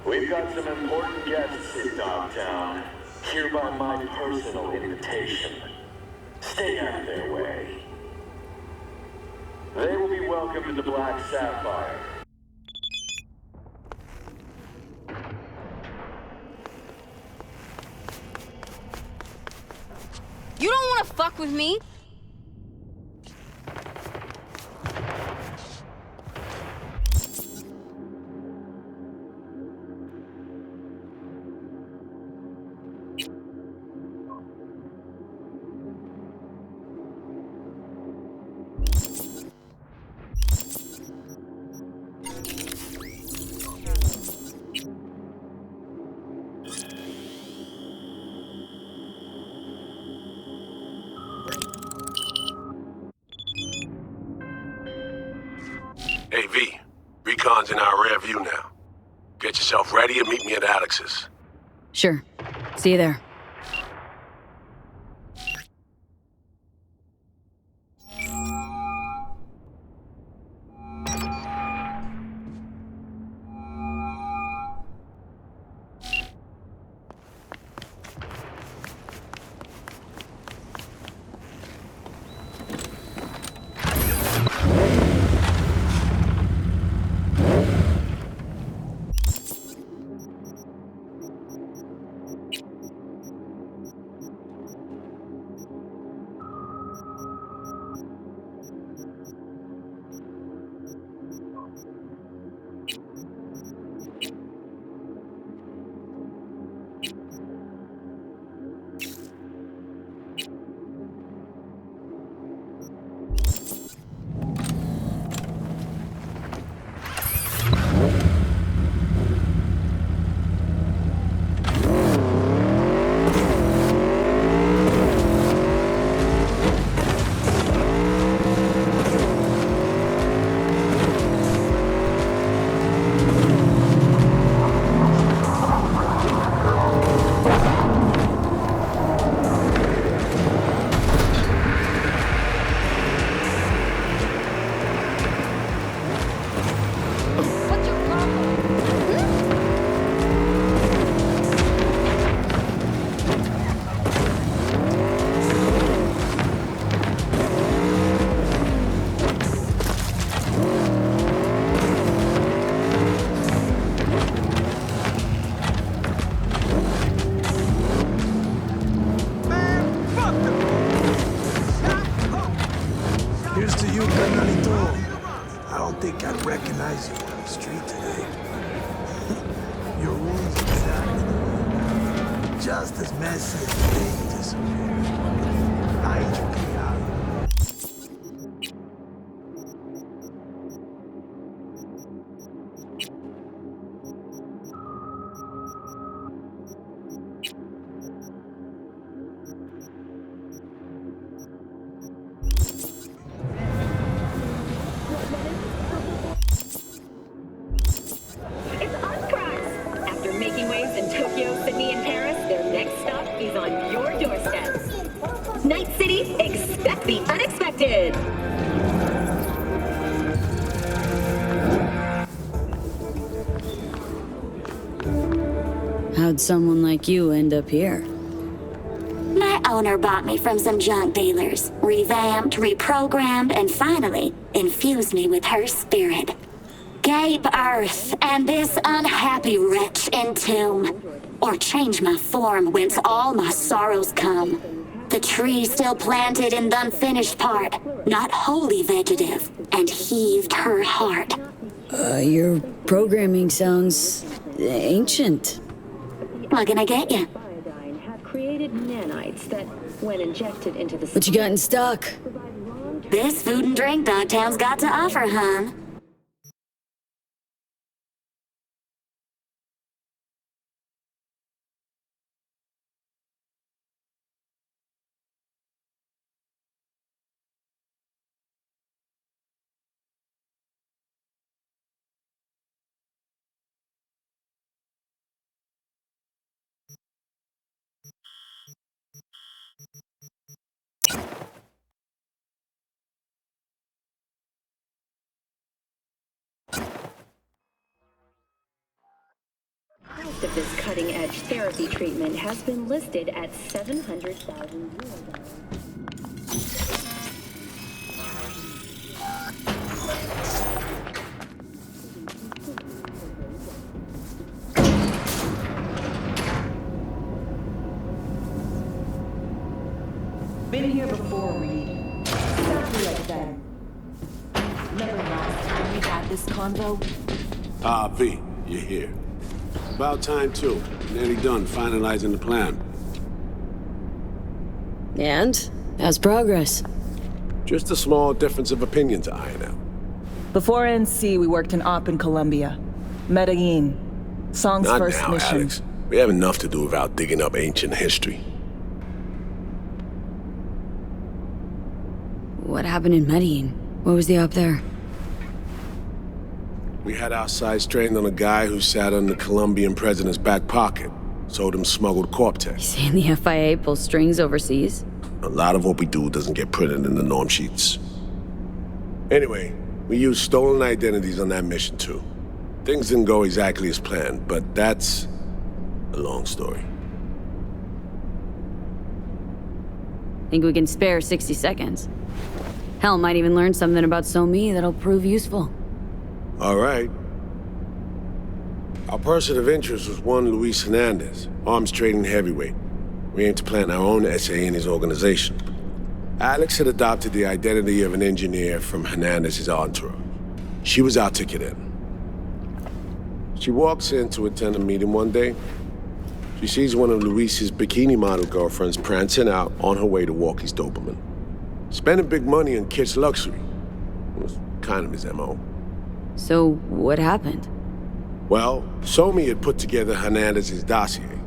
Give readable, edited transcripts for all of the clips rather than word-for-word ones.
We've got some important guests in Dogtown. Hereby my personal invitation. Stay out of their way. They will be welcomed to the Black Sapphire. You don't want to fuck with me? Hey, V. Recon's in our rear view now. Get yourself ready and meet me at Alex's. Sure. See you there. Here's to you, carnalito. I don't think I'd recognize you on the street today. Your wounds are exactly just as messy as the day you disappeared. I ain't your chaotic. Making waves in Tokyo, Sydney, and Paris, their next stop is on your doorstep. Night City, expect the unexpected. How'd someone like you end up here? My owner bought me from some junk dealers, revamped, reprogrammed, and finally infused me with her spirit. Gave Earth and this unhappy wretch entomb, or change my form whence all my sorrows come. The tree still planted in the unfinished part, not wholly vegetative, and heaved her heart. Your programming sounds ancient. What can I get you? Have created nanites that, when injected into the What you got in stock? This food and drink Dogtown's got to offer, hon. cost of this cutting-edge therapy treatment has been listed at €700,000. Been here before, Reed. Exactly like then. Remember last time we had this convo? V, you're here. About time, too. Nearly done finalizing the plan. And? How's progress? Just a small difference of opinion to iron out. Before NC, we worked in op in Colombia. Medellin. Song's Not first now, mission. Alex. We have enough to do without digging up ancient history. What happened in Medellin? What was the op there? We had our sights trained on a guy who sat in the Colombian president's back pocket. Sold him smuggled corptex. Saying the FIA pulls strings overseas? A lot of what we do doesn't get printed in the norm sheets. Anyway, we used stolen identities on that mission too. Things didn't go exactly as planned, but that's a long story. Think we can spare 60 seconds? Hell, might even learn something about So-Me that'll prove useful. All right. Our person of interest was one Luis Hernandez, arms trading heavyweight. We aimed to plant our own SA in his organization. Alex had adopted the identity of an engineer from Hernandez's entourage. She was our ticket in. She walks in to attend a meeting one day. She sees one of Luis's bikini model girlfriends prancing out on her way to walk his Doberman. Spending big money on kids' luxury. It was kind of his MO. So, what happened? Well, So-Me had put together Hernandez's dossier.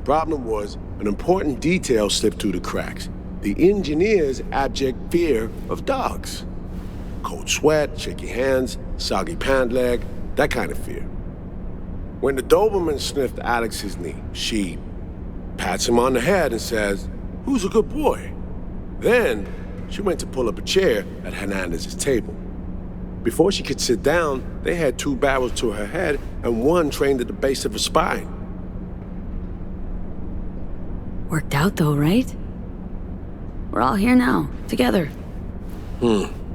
Problem was, an important detail slipped through the cracks. The engineer's abject fear of dogs. Cold sweat, shaky hands, soggy pant leg, that kind of fear. When the Doberman sniffed Alex's knee, she pats him on the head and says, "Who's a good boy?" Then, she went to pull up a chair at Hernandez's table. Before she could sit down, they had two barrels to her head and one trained at the base of her spine. Worked out though, right? We're all here now, together.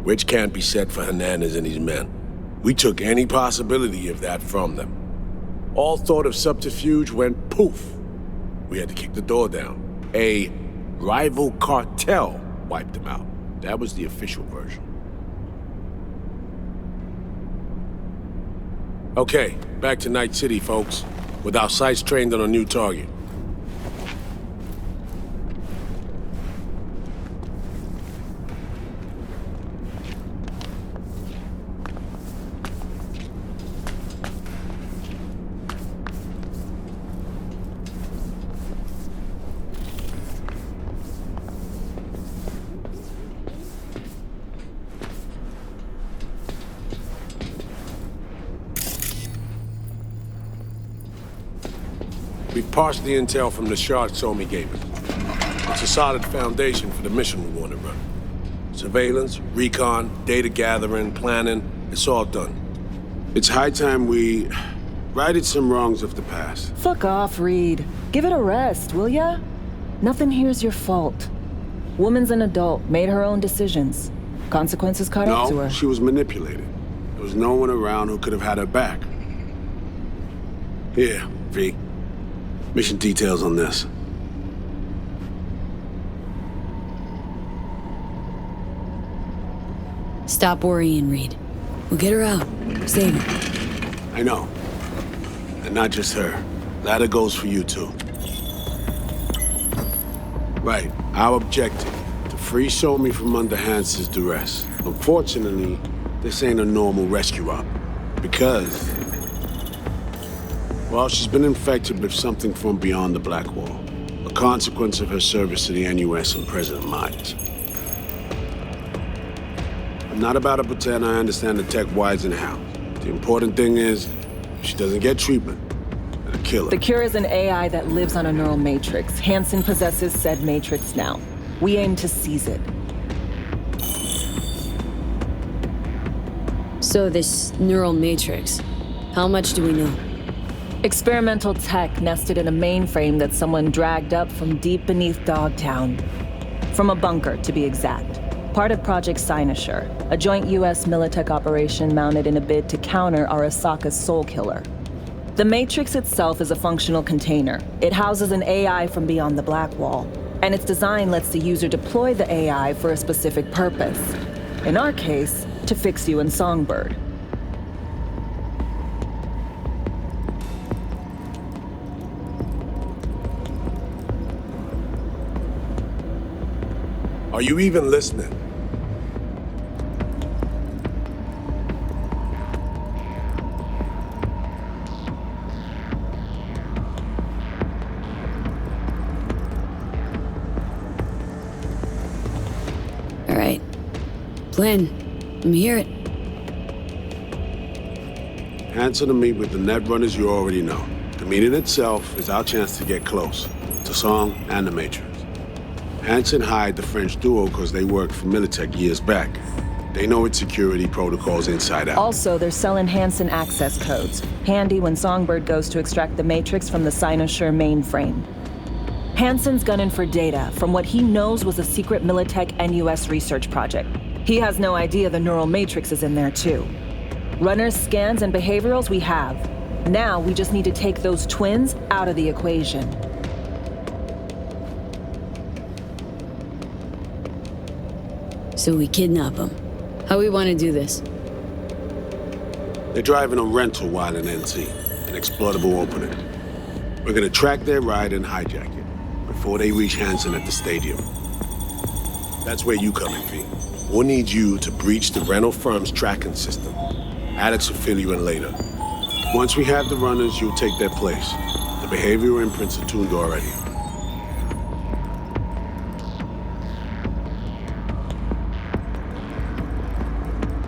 Which can't be said for Hernandez and his men. We took any possibility of that from them. All thought of subterfuge went poof. We had to kick the door down. A rival cartel wiped them out. That was the official version. Okay, back to Night City, folks. With our sights trained on a new target. We've parsed the intel from the shard So-Me gave us. It's a solid foundation for the mission we want to run. Surveillance, recon, data gathering, planning, it's all done. It's high time we righted some wrongs of the past. Fuck off, Reed. Give it a rest, will ya? Nothing here's your fault. Woman's an adult, made her own decisions. Consequences caught up to her. No, she was manipulated. There was no one around who could have had her back. Here, V. Mission details on this. Stop worrying, Reed. We'll get her out. Save her. I know. And not just her. That goes for you, too. Right. Our objective. To free So-Me from under Hansen's duress. Unfortunately, this ain't a normal rescue op. Because... well, she's been infected with something from beyond the Black Wall. A consequence of her service to the NUS and President Myers. I'm not about to pretend I understand the tech whys and how. The important thing is, if she doesn't get treatment, it'll kill her. The cure is an AI that lives on a neural matrix. Hansen possesses said matrix now. We aim to seize it. So this neural matrix, how much do we know? Experimental tech nested in a mainframe that someone dragged up from deep beneath Dogtown. From a bunker, to be exact. Part of Project Cynosure, a joint US Militech operation mounted in a bid to counter Arasaka's Soul Killer. The Matrix itself is a functional container. It houses an AI from beyond the Black Wall, and its design lets the user deploy the AI for a specific purpose. In our case, to fix you and Songbird. Are you even listening? All right. Flynn, let me hear it. Answer to meet with the net runners you already know. The meeting itself is our chance to get close to Song and the Matrix. Hansen hired the French duo because they worked for Militech years back. They know its security protocols inside out. Also, they're selling Hansen access codes, handy when Songbird goes to extract the Matrix from the Cynosure mainframe. Hansen's gunning for data from what he knows was a secret Militech and US research project. He has no idea the neural matrix is in there too. Runners, scans, and behaviorals we have. Now we just need to take those twins out of the equation. So we kidnap him. How we want to do this? They're driving a rental while in NC, an exploitable opening. We're gonna track their ride and hijack it before they reach Hansen at the stadium. That's where you come in, V. We'll need you to breach the rental firm's tracking system. Alex will fill you in later. Once we have the runners, you'll take their place. The behavioral imprints are tuned already.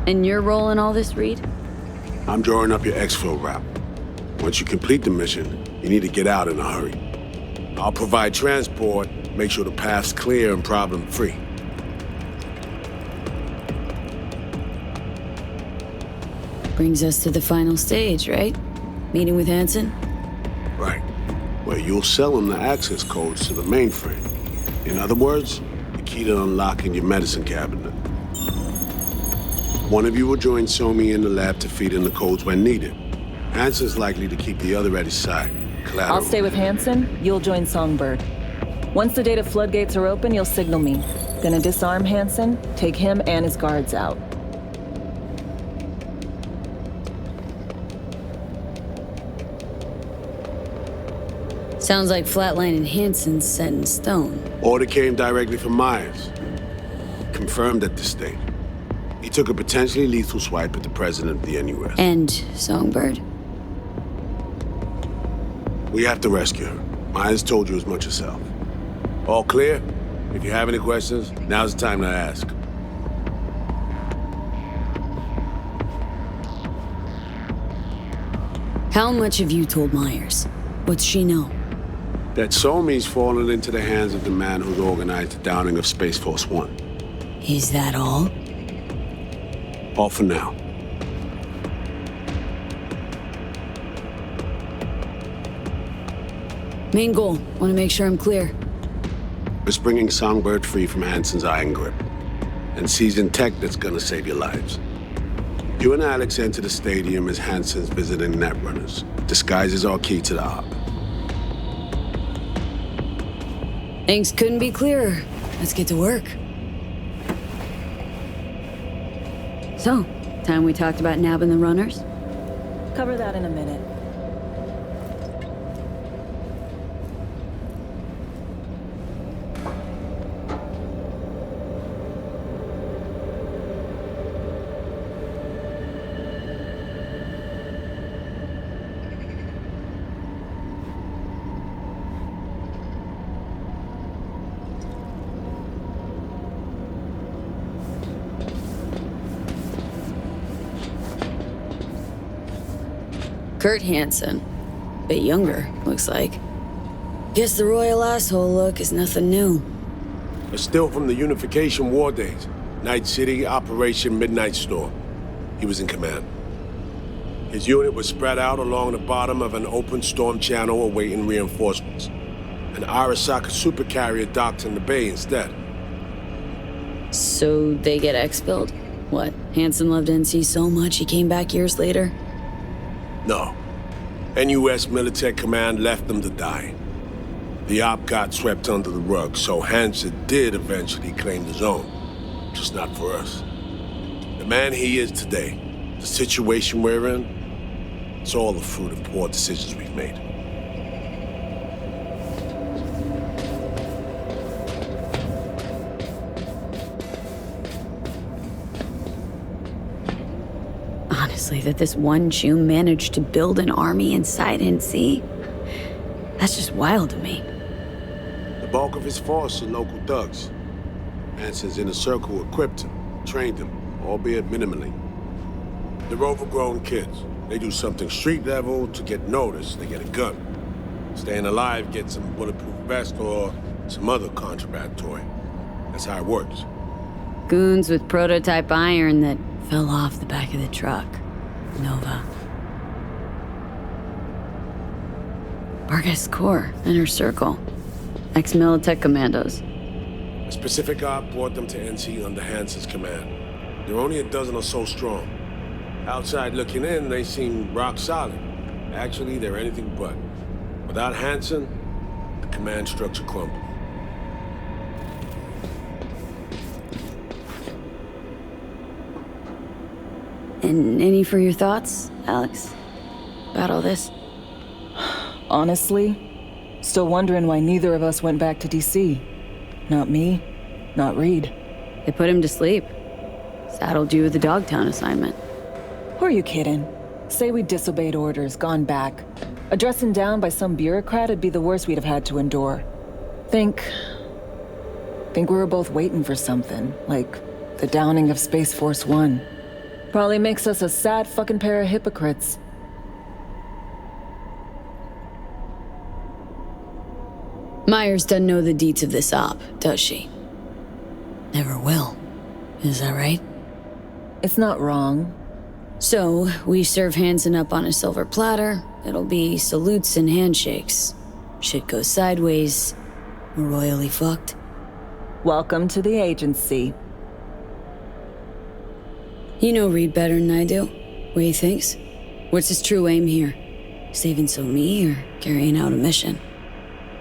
And your role in all this, Reed? I'm drawing up your exfil route. Once you complete the mission, you need to get out in a hurry. I'll provide transport, make sure the path's clear and problem-free. Brings us to the final stage, right? Meeting with Hansen? Right. Where you'll sell him the access codes to the mainframe. In other words, the key to unlocking your medicine cabinet. One of you will join Somi in the lab to feed in the codes when needed. Hansen's likely to keep the other at his side. Collateral. I'll stay with Hansen, you'll join Songbird. Once the data floodgates are open, you'll signal me. Gonna disarm Hansen, take him and his guards out. Sounds like Flatline and Hansen's set in stone. Order came directly from Myers. Confirmed at this stage. He took a potentially lethal swipe at the president of the NUS. And Songbird? We have to rescue her. Myers told you as much herself. All clear? If you have any questions, now's the time to ask. How much have you told Myers? What's she know? That Somi's fallen into the hands of the man who's organized the downing of Space Force One. Is that all? All for now. Main goal. Want to make sure I'm clear. It's bringing Songbird free from Hansen's iron grip. And seizing tech that's gonna save your lives. You and Alex enter the stadium as Hansen's visiting netrunners. Disguise is our key to the op. Things couldn't be clearer. Let's get to work. So, time we talked about nabbing the runners? Cover that in a minute. Kurt Hansen. Bit younger, looks like. Guess the royal asshole look is nothing new. It's still from the Unification War days. Night City, Operation Midnight Storm. He was in command. His unit was spread out along the bottom of an open storm channel awaiting reinforcements. An Arasaka supercarrier docked in the bay instead. So they get expelled? What, Hansen loved NC so much he came back years later? No. NUS Militech Command left them to die. The op got swept under the rug, so Hansen did eventually claim the zone. Just not for us. The man he is today, the situation we're in, it's all the fruit of poor decisions we've made. Honestly, that this one Jew managed to build an army inside NC? That's just wild to me. The bulk of his force are local thugs. Hansen's inner circle equipped him, trained him, albeit minimally. They're overgrown kids. They do something street level to get noticed, they get a gun. Staying alive gets some bulletproof vest or some other contraband toy. That's how it works. Goons with prototype iron that fell off the back of the truck. Nova. Vargas Corps, Inner Circle. Ex-Militech Commandos. A specific op brought them to NC under Hansen's command. They're only a dozen or so strong. Outside looking in, they seem rock solid. Actually, they're anything but. Without Hansen, the command structure crumbled. And any for your thoughts, Alex? About all this? Honestly, still wondering why neither of us went back to DC. Not me, not Reed. They put him to sleep. Saddled you with the Dogtown assignment. Who are you kidding? Say we disobeyed orders, gone back. A dressing down by some bureaucrat would be the worst we'd have had to endure. Think we were both waiting for something, like the downing of Space Force One. Probably makes us a sad fucking pair of hypocrites. Myers doesn't know the deets of this op, does she? Never will. Is that right? It's not wrong. So, we serve Hansen up on a silver platter. It'll be salutes and handshakes. Shit goes sideways. We're royally fucked. Welcome to the agency. You know Reed better than I do. What he thinks? What's his true aim here? Saving me or carrying out a mission?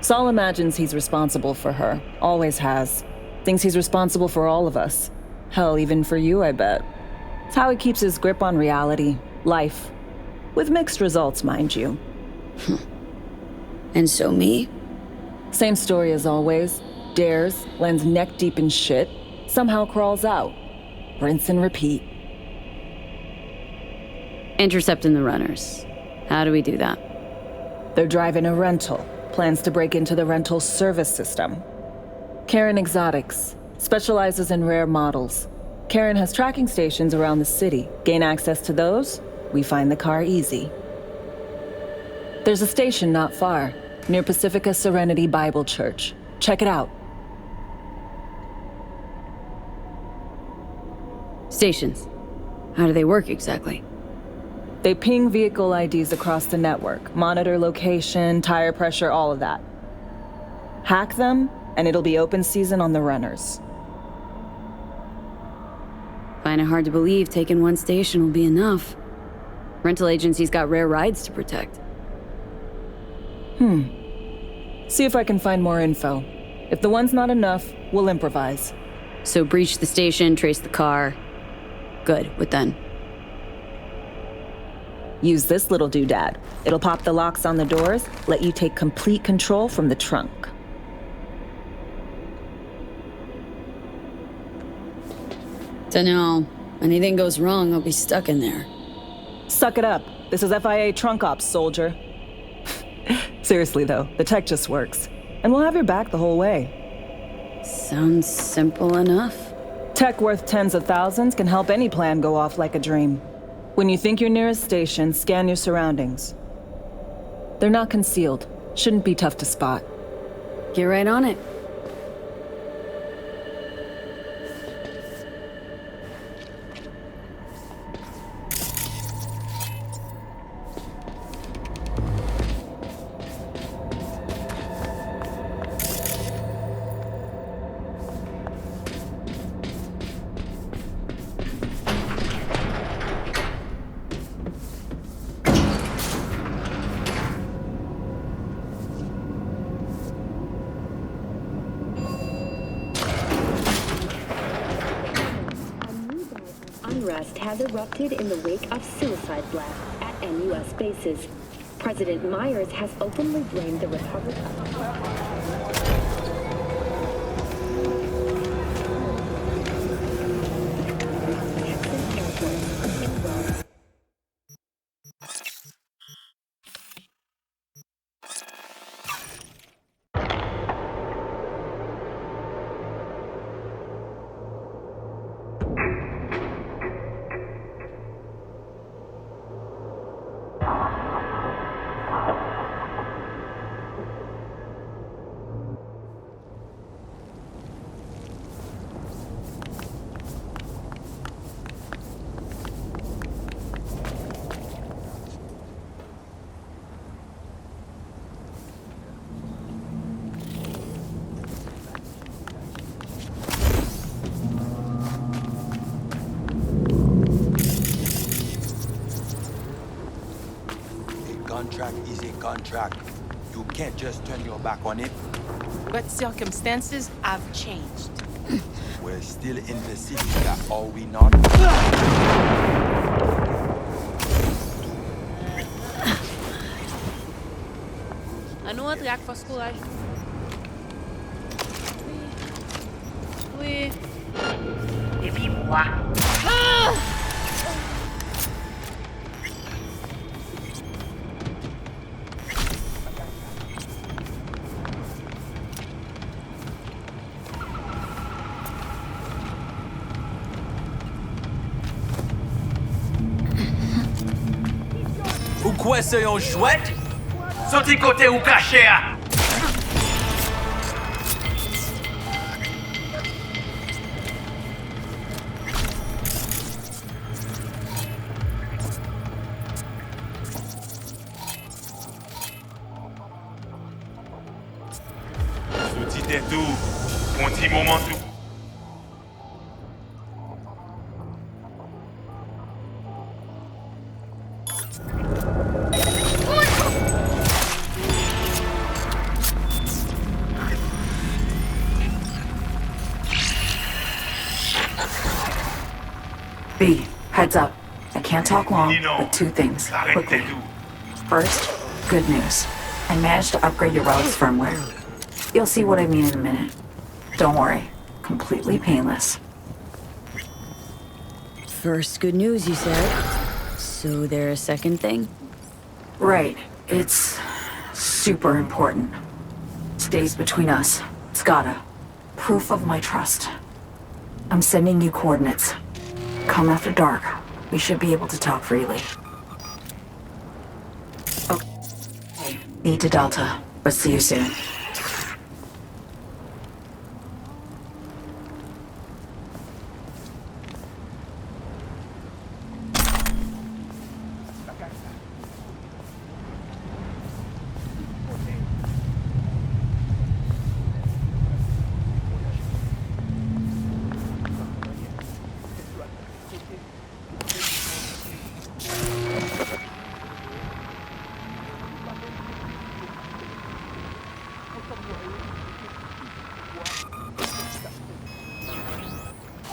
Saul imagines he's responsible for her. Always has. Thinks he's responsible for all of us. Hell, even for you, I bet. It's how he keeps his grip on reality, life. With mixed results, mind you. And so me? Same story as always. Dares, lands neck deep in shit, somehow crawls out. Rinse and repeat. Intercepting the runners. How do we do that? They're driving a rental. Plans to break into the rental service system. Karen Exotics. Specializes in rare models. Karen has tracking stations around the city. Gain access to those, we find the car easy. There's a station not far, near Pacifica Serenity Bible Church. Check it out. Stations. How do they work exactly? They ping vehicle IDs across the network, monitor location, tire pressure, all of that. Hack them, and it'll be open season on the runners. Find it hard to believe taking one station will be enough. Rental agencies got rare rides to protect. See if I can find more info. If the one's not enough, we'll improvise. So breach the station, trace the car. Good, what then? Use this little doodad. It'll pop the locks on the doors, let you take complete control from the trunk. Dunno. Anything goes wrong, I'll be stuck in there. Suck it up. This is FIA trunk ops, soldier. Seriously though, the tech just works. And we'll have your back the whole way. Sounds simple enough. Tech worth tens of thousands can help any plan go off like a dream. When you think you're near a station, scan your surroundings. They're not concealed. Shouldn't be tough to spot. Get right on it. unrest has erupted in the wake of suicide blasts at NUS bases. President Myers has openly blamed the Republic Contract is a contract. You can't just turn your back on it. But circumstances have changed. We're still in the city, are we not? Ano atraque faz coragem? Oui. Et puis moi. Ou quoi c'est un chouette? Sorti côté ou caché à? Sorti des tout. Un petit moment tout. B, heads up. I can't talk long, but two things, quickly. First, good news. I managed to upgrade your relic's firmware. You'll see what I mean in a minute. Don't worry, completely painless. First good news, you said. So there a second thing? Right, it's super important. Stays between us. It's gotta. Proof of my trust. I'm sending you coordinates. Come after dark. We should be able to talk freely. Okay. Need to Delta, but see you soon.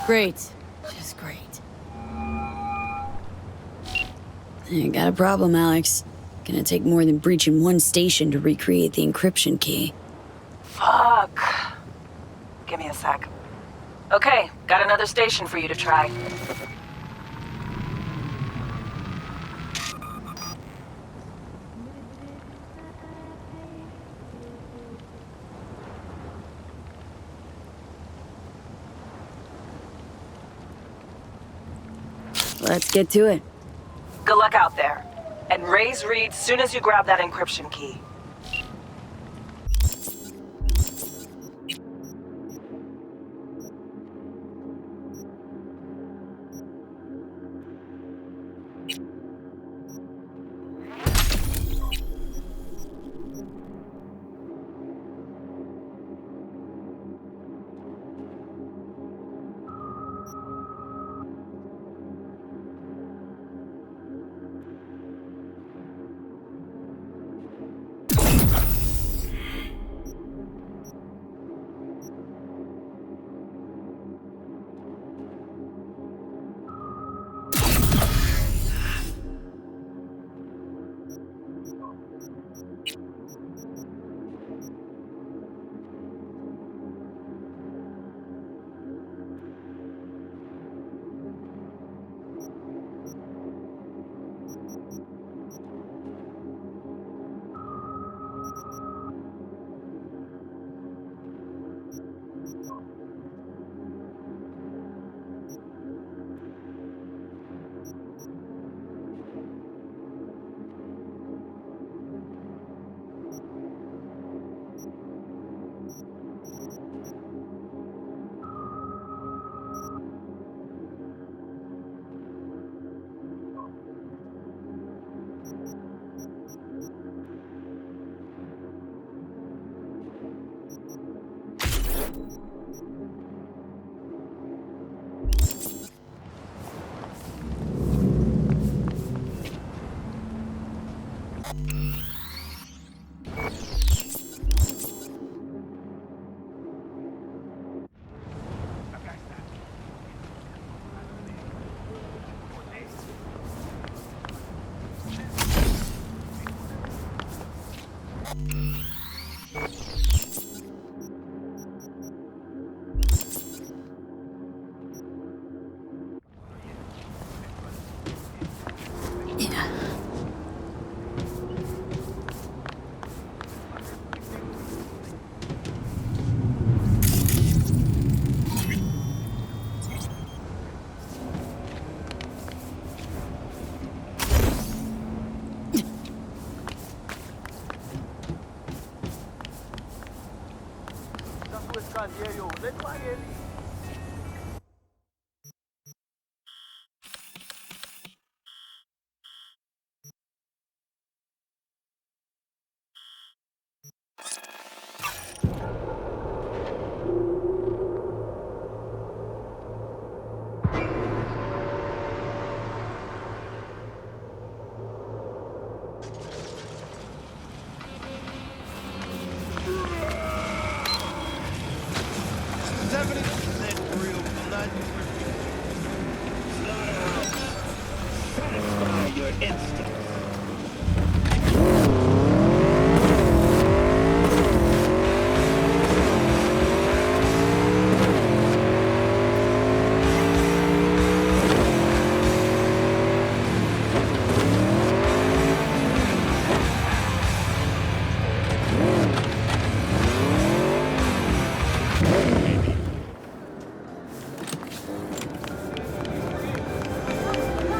Great. Just great. You got a problem, Alex. Gonna take more than breaching one station to recreate the encryption key. Fuck. Give me a sec. Okay, got another station for you to try. Let's get to it. Good luck out there. And raise Reed soon as you grab that encryption key.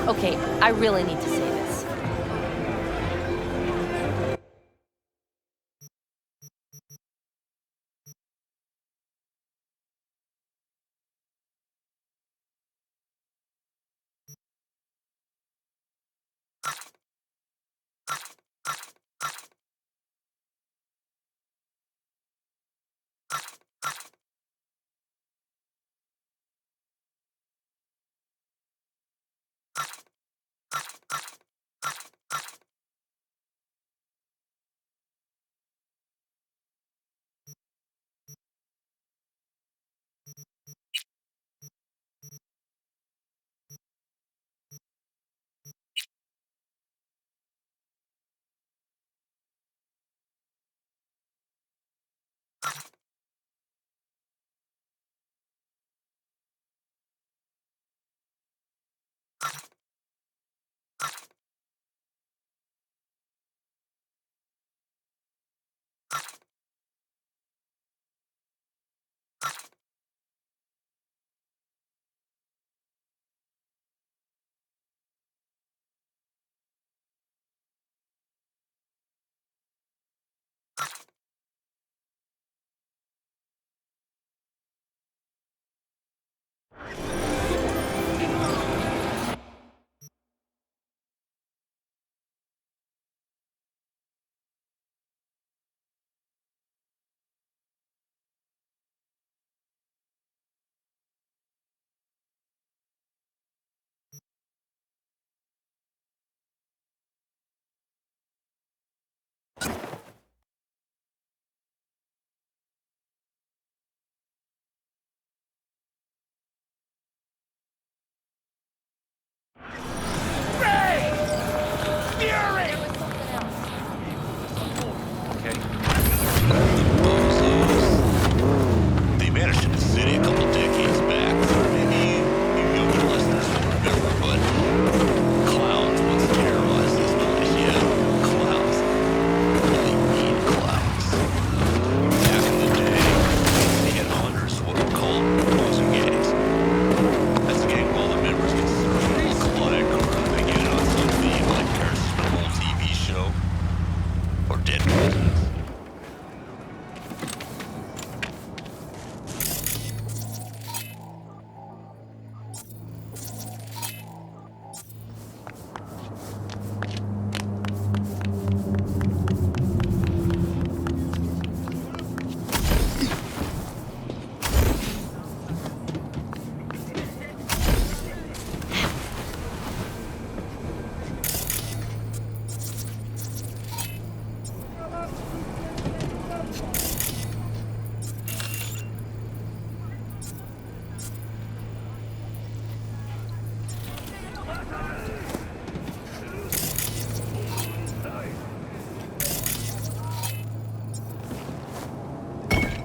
Okay, I really need to say this.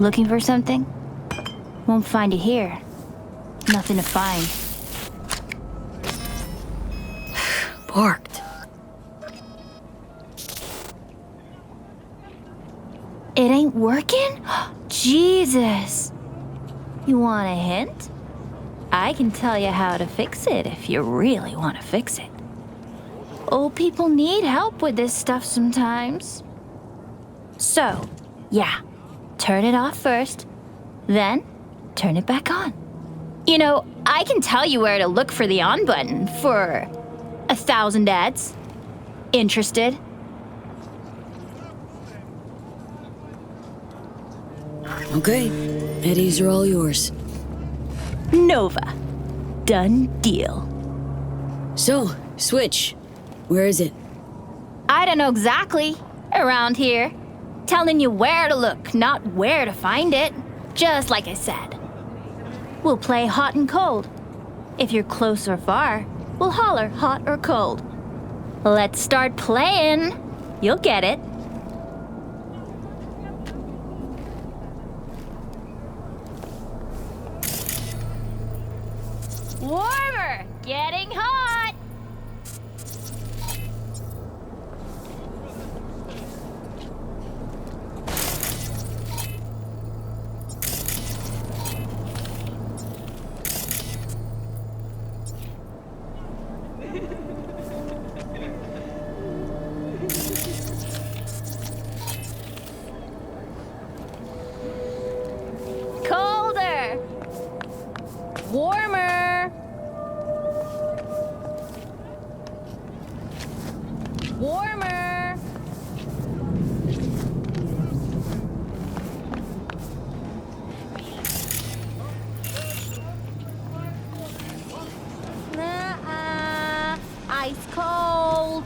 Looking for something? Won't find it here. Nothing to find. Parked. It ain't working? Jesus! You want a hint? I can tell you how to fix it if you really want to fix it. Old people need help with this stuff sometimes. So, yeah, turn it off first, then turn it back on. You know, I can tell you where to look for the on button for 1,000 ads. Interested? Okay, Eddies are all yours. Nova. Done deal. So, Switch. Where is it? I don't know exactly. Around here. Telling you where to look, not where to find it. Just like I said. We'll play hot and cold. If you're close or far, we'll holler hot or cold. Let's start playing. You'll get it. Warmer! Getting hot! Colder! Warmer! Warmer! Nuh-uh. Ice cold.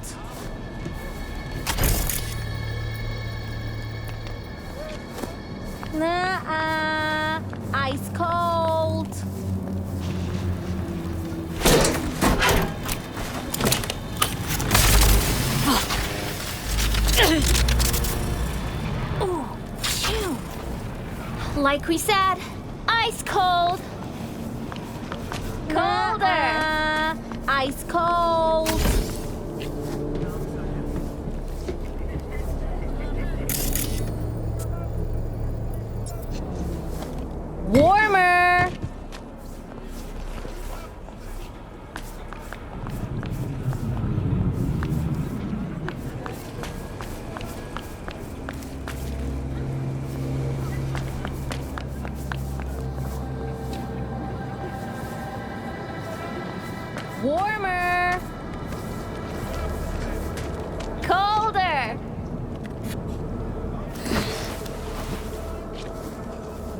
Nuh-uh. Ice cold. Ooh, phew. Like we said, ice cold. Colder. Ice cold. Warmer. Warmer. Colder.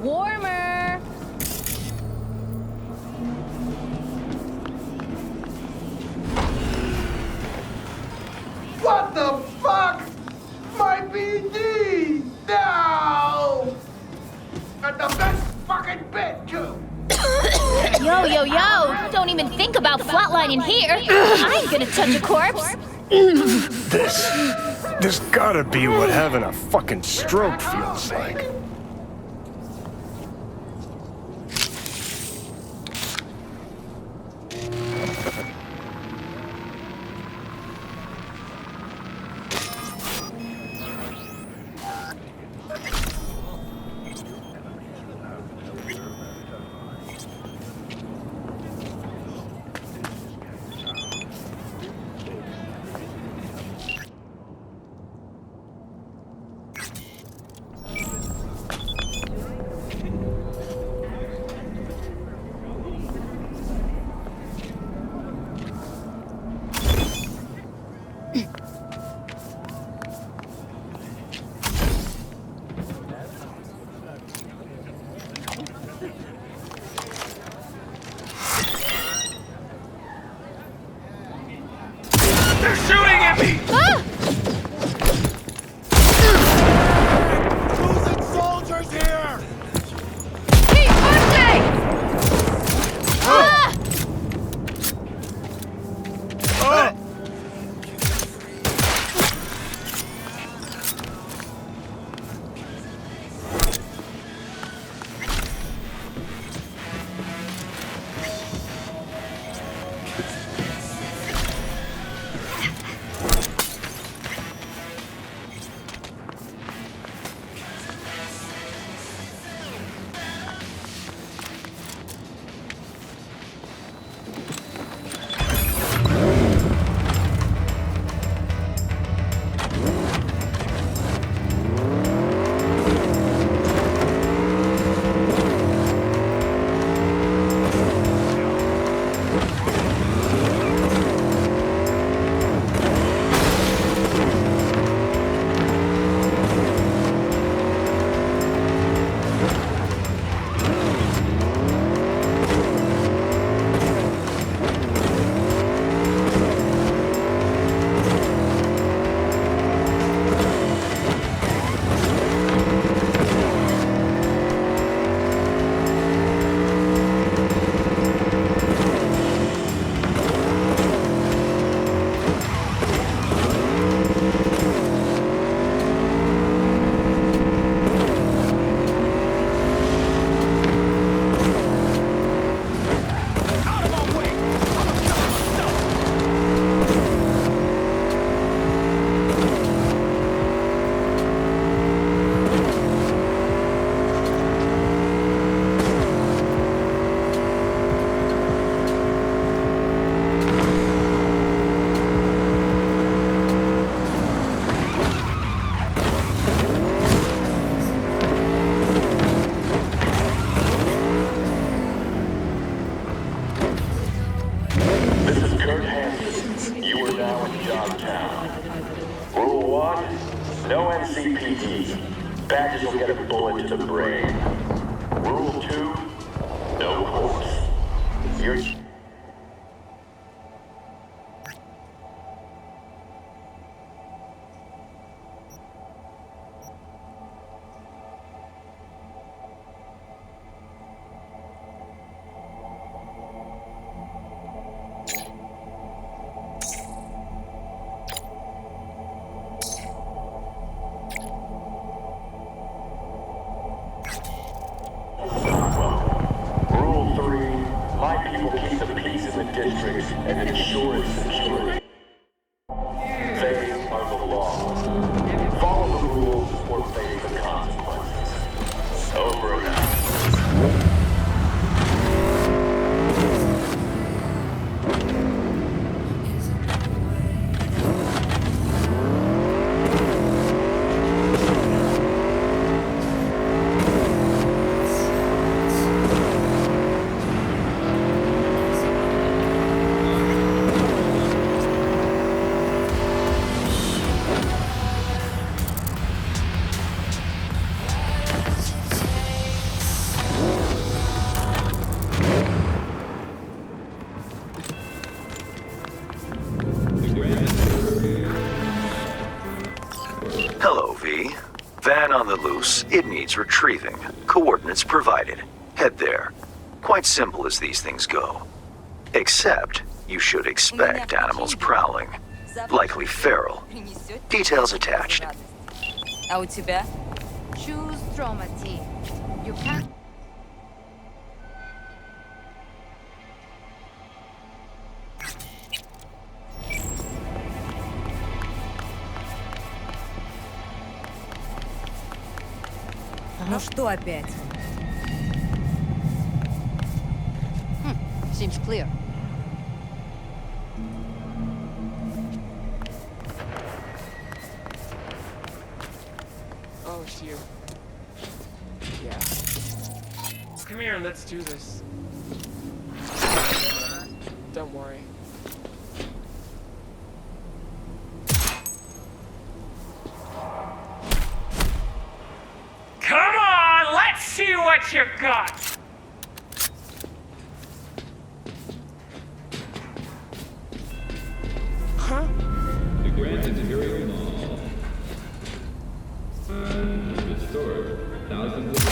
Warmer. What the fuck? My BD! No! At the best fucking bit, too! Yo, yo, yo! Don't even think about flatlining here. I ain't gonna touch a corpse. This gotta be what having a fucking stroke feels like. Badges will get a bullet to the brain. Rule 2, no horse. You're... Rule 3, my people keep the peace in the district and ensure its security. They are the law. Follow the rules or face the consequences. Over and out. Hello, V. Van on the loose. It needs retrieving. Coordinates provided. Head there. Quite simple as these things go. Except, you should expect animals prowling. Likely feral. Details attached. А у тебя? Choose trauma team. You can't... Ну что опять? Seems clear. Oh, shoot. Yeah. Come here, let's do this. Don't worry. Come on, let's see what you got! Huh? The Grand Imperial Mall. Restored. Thousands of...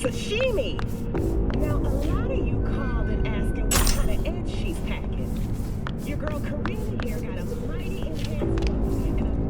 sashimi. Now, a lot of you called and asking what kind of edge she's packing. Your girl Karina here got a mighty enhanced look and a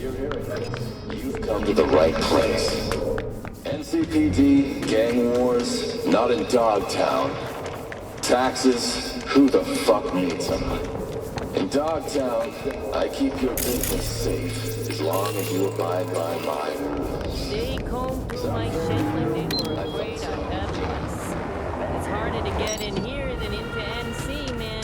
You've come to the right place. NCPD, gang wars, not in Dogtown. Taxes, who the fuck needs them? In Dogtown, I keep your business safe as long as you abide by my rules. They combed through my shit like they were afraid I'd have us. It's harder to get in here than into NC, man.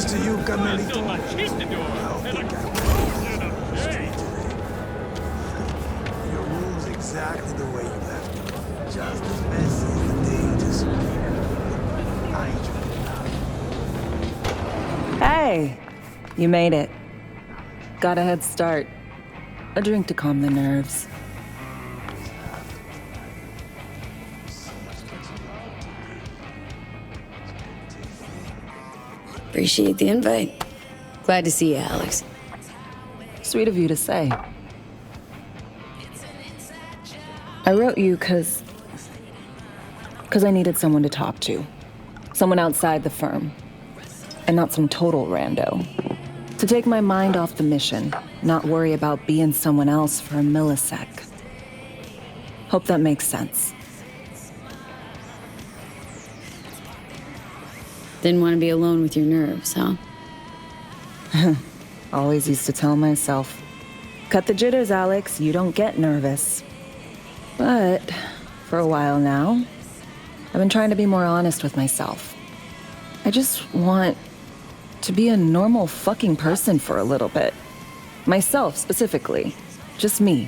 Cheers to you, Carmelito. I don't think I recognize you on the street today. Your room's exactly the way you left it. Just as messy as the day you disappeared. I enjoyed it. Hey, you made it. Got a head start. A drink to calm the nerves. Appreciate the invite. Glad to see you, Alex. Sweet of you to say. I wrote you because I needed someone to talk to. Someone outside the firm. And not some total rando. To take my mind off the mission, not worry about being someone else for a millisec. Hope that makes sense. Didn't want to be alone with your nerves, huh? Always used to tell myself, cut the jitters, Alex, you don't get nervous. But for a while now, I've been trying to be more honest with myself. I just want to be a normal fucking person for a little bit. Myself, specifically. Just me.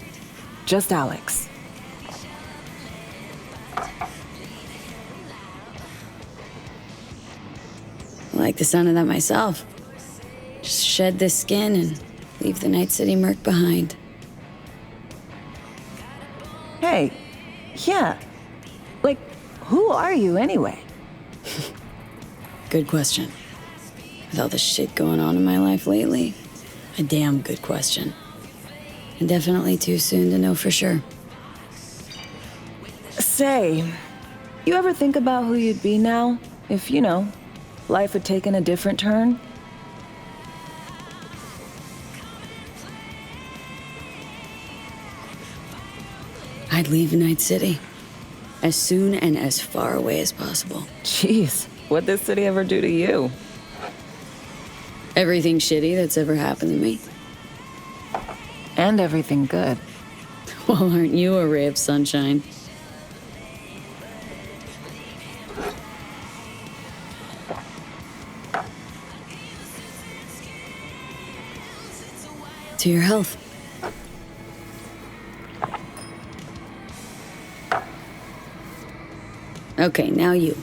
Just Alex. I like the sound of that myself. Just shed this skin and leave the Night City murk behind. Hey, yeah. Like, who are you anyway? Good question. With all the shit going on in my life lately, a damn good question. And definitely too soon to know for sure. Say, you ever think about who you'd be now if, life had taken a different turn? I'd leave Night City. As soon and as far away as possible. Jeez, what'd this city ever do to you? Everything shitty that's ever happened to me. And everything good. Well, aren't you a ray of sunshine? To your health. Okay, now you.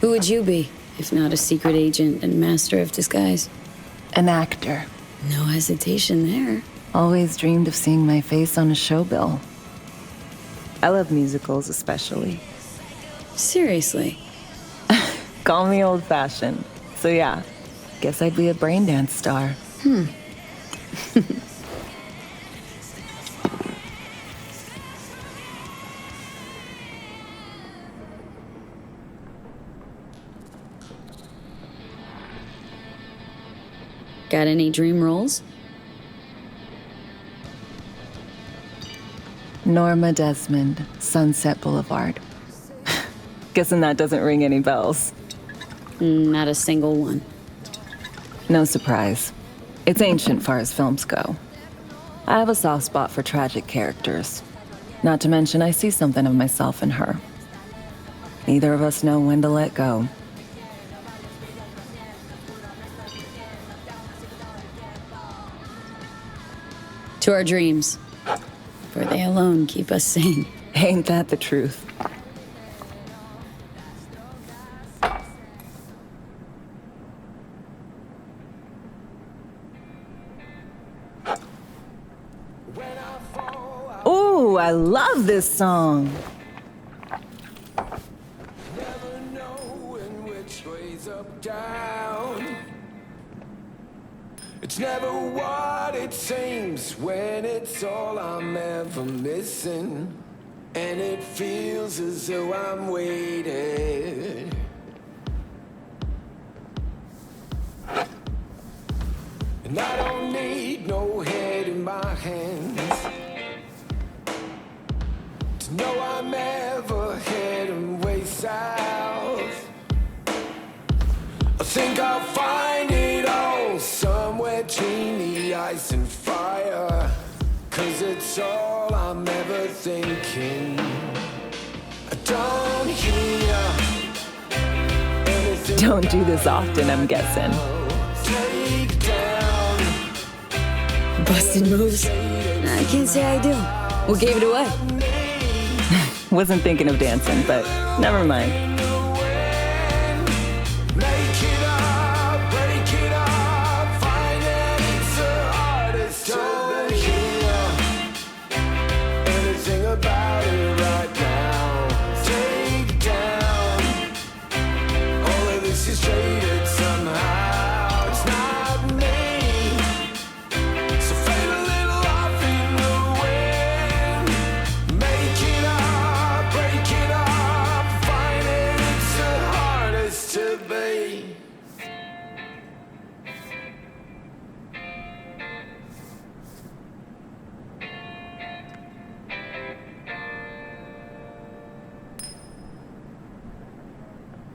Who would you be, if not a secret agent and master of disguise? An actor. No hesitation there. Always dreamed of seeing my face on a show bill. I love musicals, especially. Seriously? Call me old-fashioned. So yeah, guess I'd be a brain dance star. Got any dream roles? Norma Desmond, Sunset Boulevard. Guessing that doesn't ring any bells. Not a single one. No surprise. It's ancient far as films go. I have a soft spot for tragic characters. Not to mention I see something of myself in her. Neither of us know when to let go. To our dreams. For they alone keep us sane. Ain't that the truth? Ooh, I love this song. Never knowing which way's up, down. It's never what it seems when it's all I'm ever missing. And it feels as though I'm waiting. And I don't need no head in my hands to know I'm ever heading way south. I think I'll find it all somewhere between the ice and fire. 'Cause it's all I'm ever thinking. I don't hear anything. Don't do this often, I'm guessing. Busted moves? I can't say I do. What gave it away? Wasn't thinking of dancing, but never mind.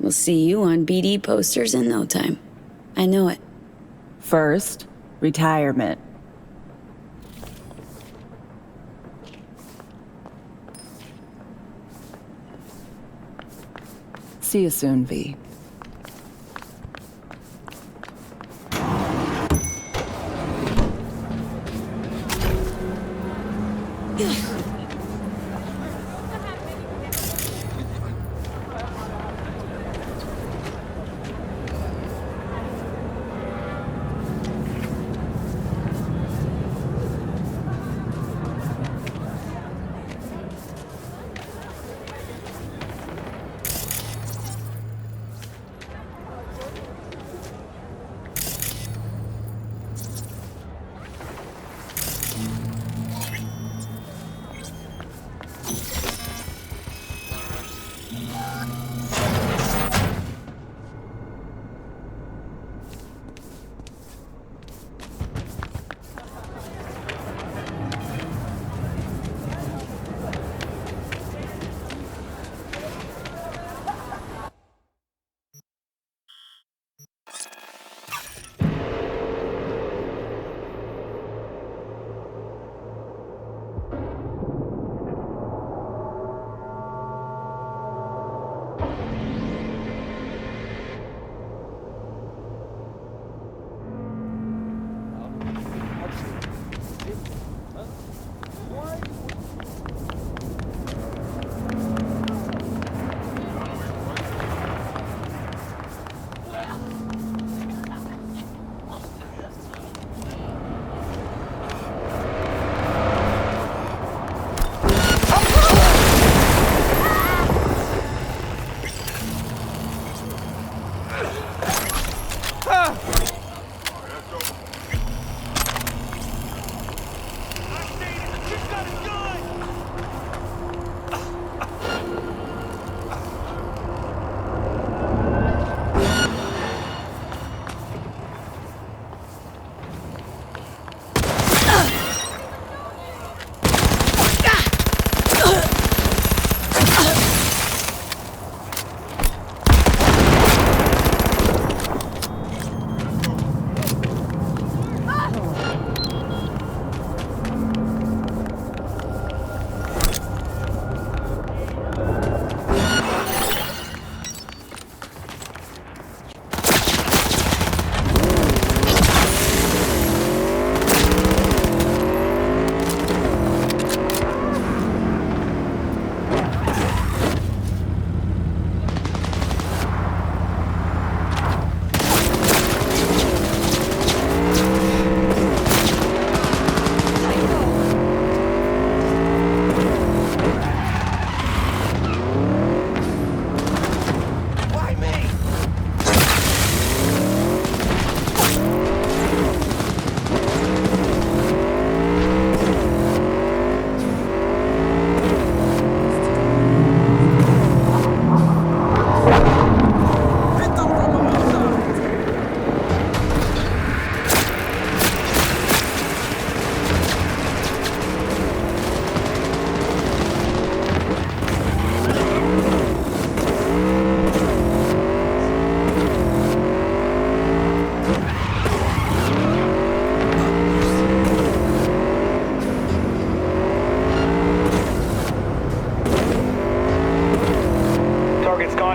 We'll see you on BD posters in no time. I know it. First, retirement. See you soon, V.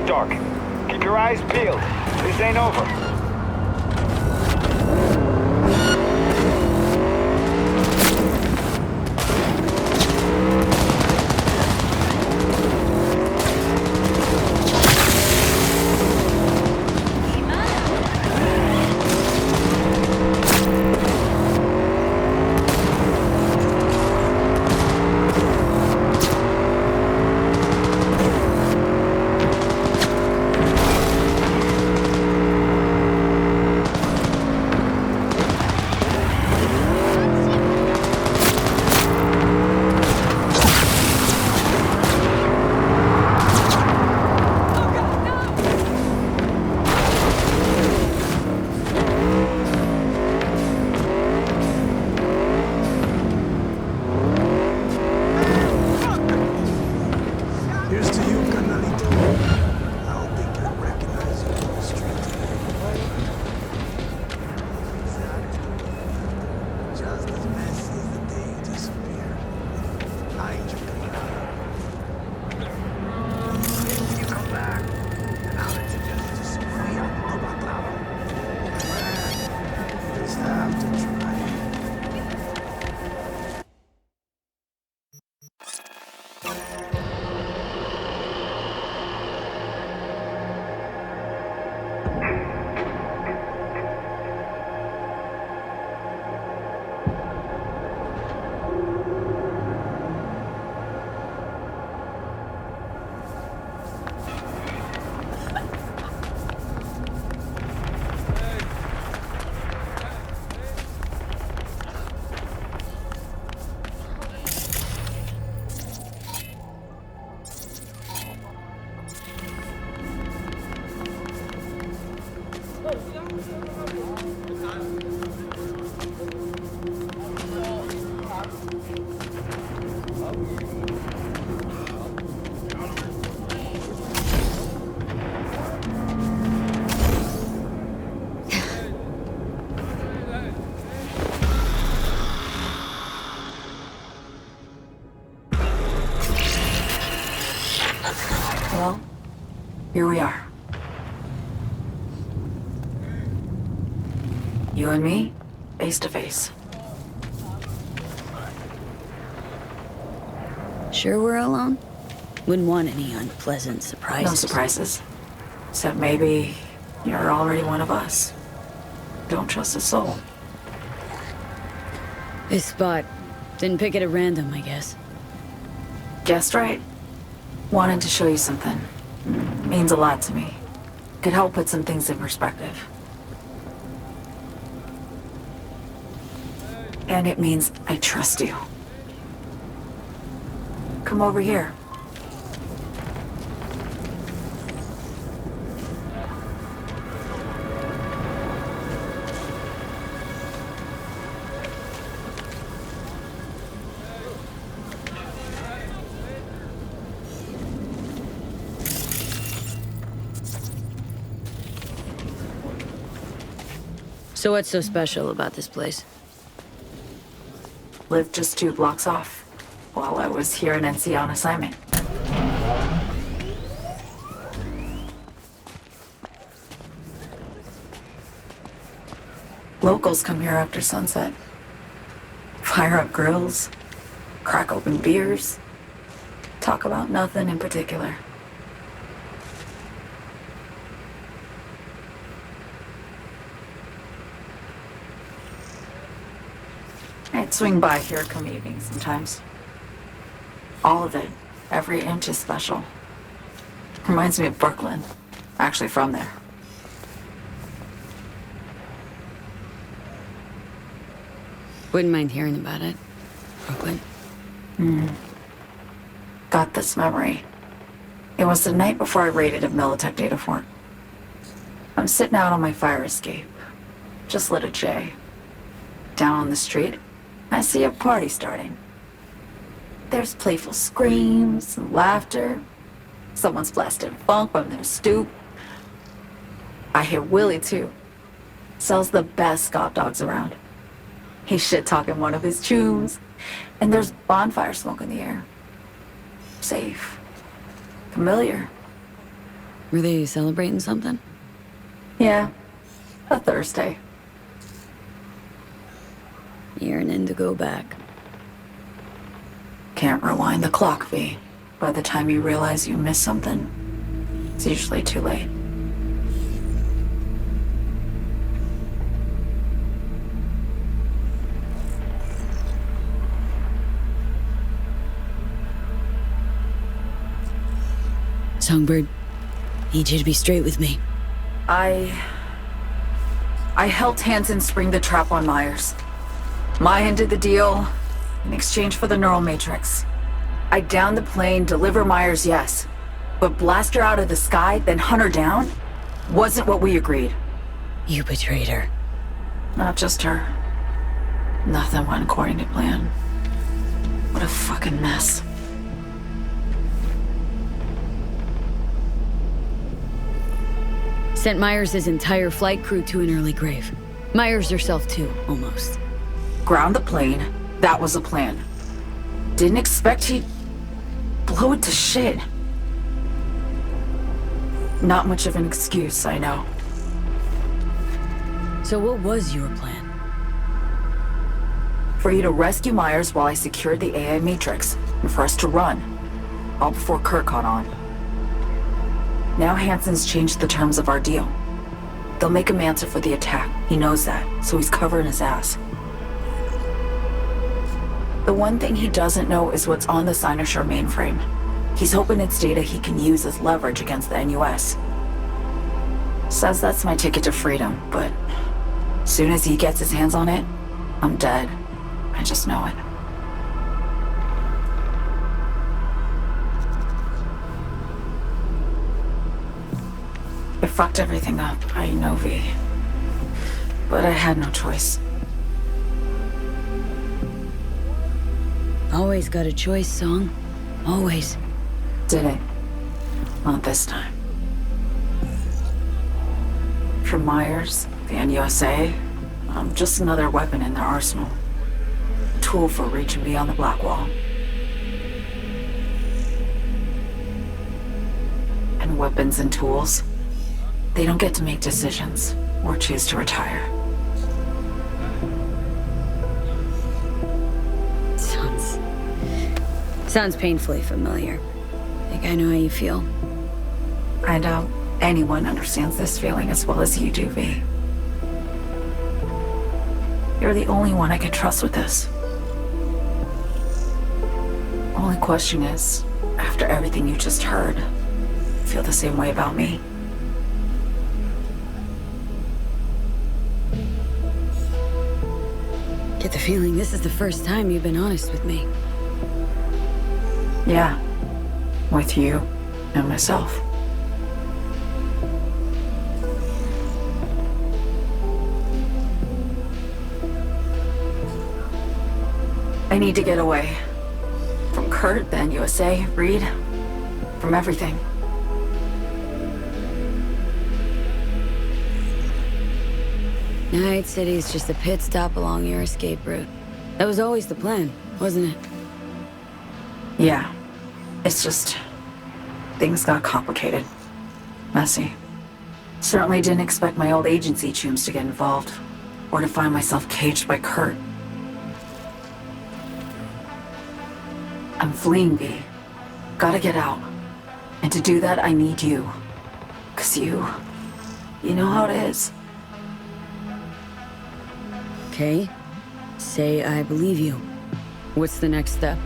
Dark. Keep your eyes peeled. This This ain't over. Here's to you, carnalito. I don't think I'd recognize you on the street today. Just as messy as the day you disappeared. I ain't your carnal. When you come back, and I'll introduce you to Sofia Novatrava. Just have to try. Well, here we are. You and me, face to face. Sure we're alone? Wouldn't want any unpleasant surprises. No surprises. Except maybe you're already one of us. Don't trust a soul. This spot. Didn't pick it at random, I guess. Guessed right. Wanted to show you something. Means a lot to me. Could help put some things in perspective. And it means I trust you. Come over here. So what's so special about this place? Lived just 2 blocks off while I was here in NC on assignment. Locals come here after sunset. Fire up grills, crack open beers, talk about nothing in particular. I'd swing by here come evening sometimes. All of it, every inch is special. Reminds me of Brooklyn. Actually from there. Wouldn't mind hearing about it. Brooklyn. Got this memory. It was the night before I raided a Militech data fort. I'm sitting out on my fire escape. Just lit a J. Down on the street, I see a party starting. There's playful screams and laughter. Someone's blasting funk from their stoop. I hear Willie, too. Sells the best Scott dogs around. He's shit-talking one of his tunes. And there's bonfire smoke in the air. Safe. Familiar. Were they celebrating something? Yeah, a Thursday. You're an indigo back. Can't rewind the clock, V. By the time you realize you missed something, it's usually too late. Songbird, need you to be straight with me. I helped Hansen spring the trap on Myers. Maya did the deal in exchange for the neural matrix. I downed the plane, deliver Myers, yes. But blast her out of the sky, then hunt her down? Wasn't what we agreed. You betrayed her. Not just her. Nothing went according to plan. What a fucking mess. Sent Myers' entire flight crew to an early grave. Myers herself too, almost. Ground the plane, that was the plan. Didn't expect he'd blow it to shit. Not much of an excuse, I know. So what was your plan? For you to rescue Myers while I secured the AI Matrix, and for us to run. All before Kurt caught on. Now Hansen's changed the terms of our deal. They'll make him answer for the attack. He knows that, so he's covering his ass. The one thing he doesn't know is what's on the Cynosure mainframe. He's hoping it's data he can use as leverage against the NUS. Says that's my ticket to freedom, but soon as he gets his hands on it, I'm dead. I just know it. I fucked everything up, I know, V. But I had no choice. Always got a choice, Song. Always. Didn't. Not this time. For Myers, the NUSA, I'm just another weapon in their arsenal. A tool for reaching beyond the Black Wall. And weapons and tools, they don't get to make decisions or choose to retire. Sounds painfully familiar. Think I know how you feel. I doubt anyone understands this feeling as well as you do, V. You're the only one I can trust with this. Only question is, after everything you just heard, feel the same way about me? Get the feeling this is the first time you've been honest with me. Yeah, with you and myself. I need to get away. From Kurt, then USA, Reed, from everything. Night City's just a pit stop along your escape route. That was always the plan, wasn't it? Yeah. It's just... things got complicated. Messy. Certainly didn't expect my old agency chooms to get involved. Or to find myself caged by Kurt. I'm fleeing, V. Gotta get out. And to do that, I need you. 'Cause you know how it is. Okay. Say I believe you. What's the next step?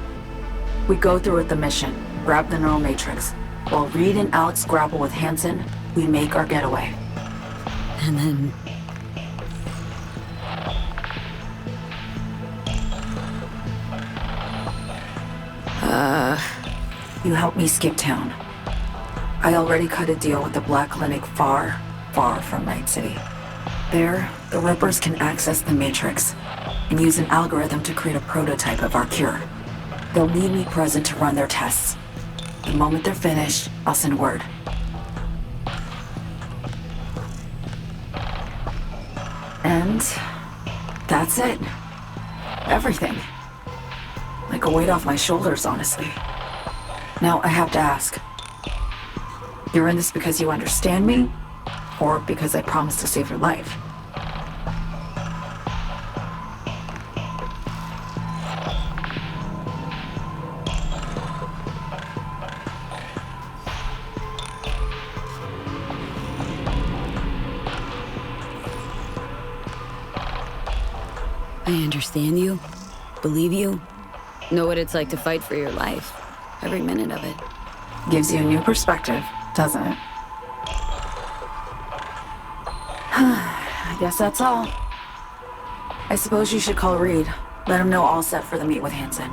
We go through with the mission, grab the neural matrix. While Reed and Alex grapple with Hansen, we make our getaway. And then... You help me skip town. I already cut a deal with the Black Clinic far, far from Night City. There, the Rippers can access the Matrix and use an algorithm to create a prototype of our cure. They'll need me present to run their tests. The moment they're finished, I'll send word. And that's it. Everything. Like a weight off my shoulders, honestly. Now I have to ask. You're in this because you understand me? or because I promised to save your life. I understand you, believe you, know what it's like to fight for your life. Every minute of it. Gives you a new perspective, doesn't it? I guess that's all. I suppose you should call Reed. Let him know all set for the meet with Hansen.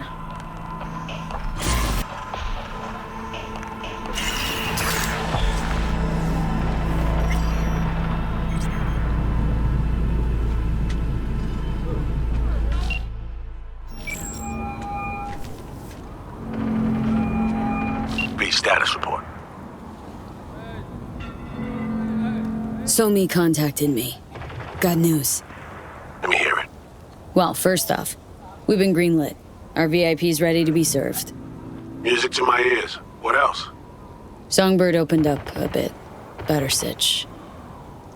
Status report. Somi contacted me. Got news. Let me hear it. Well, first off, we've been greenlit. Our VIP's ready to be served. Music to my ears. What else? Songbird opened up a bit. Better sitch.